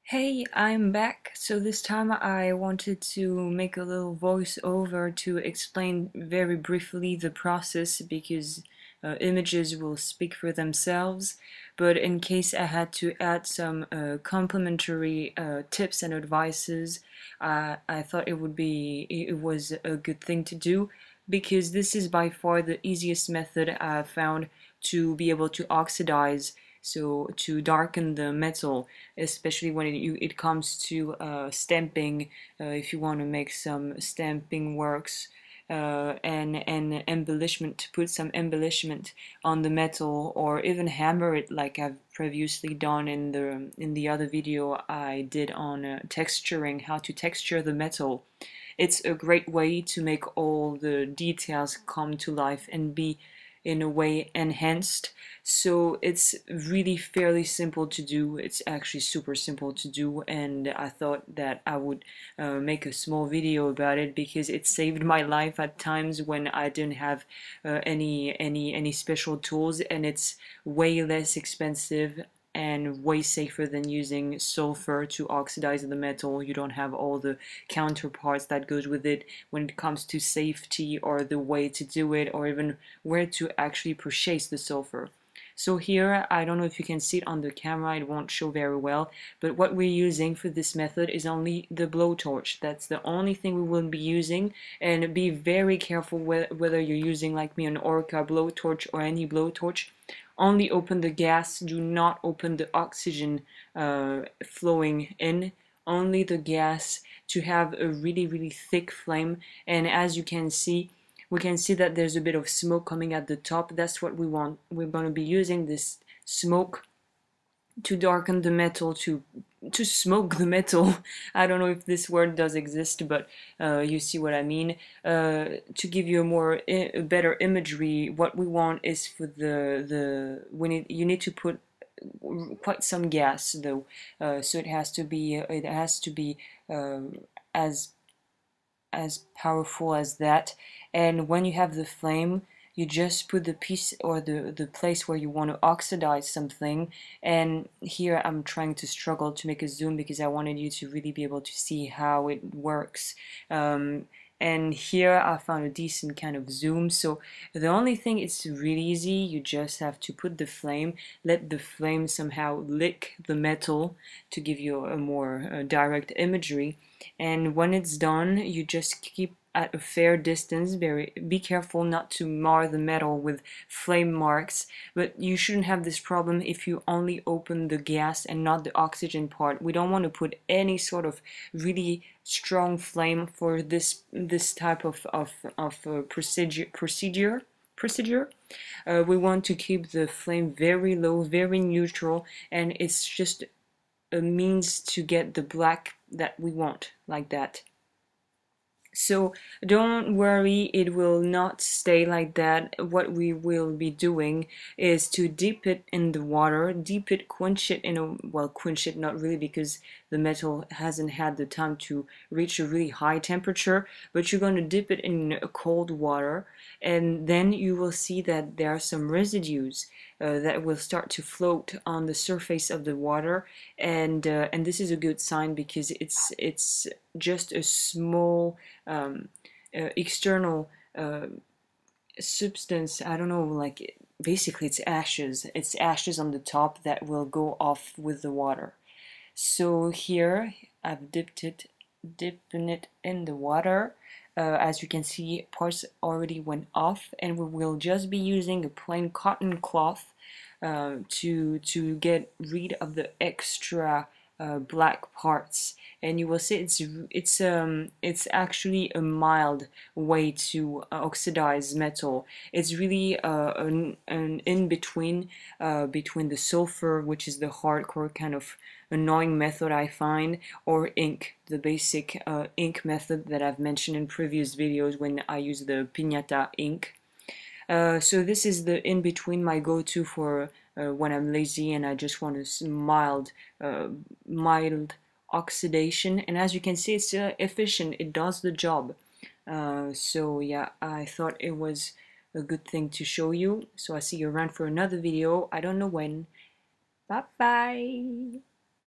Hey, I'm back. So this time I wanted to make a little voiceover to explain very briefly the process because images will speak for themselves. But in case I had to add some complementary tips and advices, I thought it was a good thing to do because this is by far the easiest method I've found to be able to oxidize, so to darken the metal, especially when it comes to stamping. If you want to make some stamping works and embellishment, to put some embellishment on the metal, or even hammer it like I've previously done in the other video I did on texturing, how to texture the metal. It's a great way to make all the details come to life and be in a way enhanced. So it's really fairly simple to do. It's actually super simple to do, and I thought that I would make a small video about it because it saved my life at times when I didn't have any special tools, and it's way less expensive and way safer than using sulfur to oxidize the metal. You don't have all the counterparts that goes with it when it comes to safety or the way to do it, or even where to actually purchase the sulfur. So here, I don't know if you can see it on the camera, it won't show very well, but what we're using for this method is only the blowtorch. That's the only thing we will be using, and be very careful whether you're using, like me, an Orca blowtorch or any blowtorch. Only open the gas, do not open the oxygen flowing in, only the gas, to have a really thick flame. And as you can see, we can see that there's a bit of smoke coming at the top. That's what we want. We're going to be using this smoke to darken the metal, to smoke the metal. I don't know if this word does exist, but you see what I mean. To give you a better imagery, what we want is for you need to put quite some gas though, so it has to be as powerful as that. And when you have the flame, you just put the piece or the place where you want to oxidize something. And here I'm trying to struggle to make a zoom because I wanted you to really be able to see how it works. And here I found a decent kind of zoom. So the only thing, it's really easy. You just have to put the flame, let the flame somehow lick the metal to give you a more direct imagery. And when it's done, you just keep at a fair distance. Be careful not to mar the metal with flame marks, but you shouldn't have this problem if you only open the gas and not the oxygen part. We don't want to put any sort of really strong flame for this type of procedure. We want to keep the flame very low, very neutral, and it's just a means to get the black that we want, like that. So don't worry, it will not stay like that. What we will be doing is to dip it in the water, quench it well, quench it not really because the metal hasn't had the time to reach a really high temperature, but you're going to dip it in cold water, and then you will see that there are some residues that will start to float on the surface of the water, and this is a good sign because it's just a small external substance. I don't know, like basically it's ashes. It's ashes on the top that will go off with the water. So here I've dipping it in the water. As you can see, parts already went off, and we will just be using a plain cotton cloth to get rid of the extra black parts. And you will see it's actually a mild way to oxidize metal. It's really an in between between the sulfur, which is the hardcore kind of annoying method I find, or ink, the basic ink method that I've mentioned in previous videos when I use the piñata ink. So this is the in-between, my go-to for when I'm lazy and I just want a mild oxidation. And as you can see, it's efficient, it does the job. So yeah, I thought it was a good thing to show you. So I see you around for another video. I don't know when. Bye bye.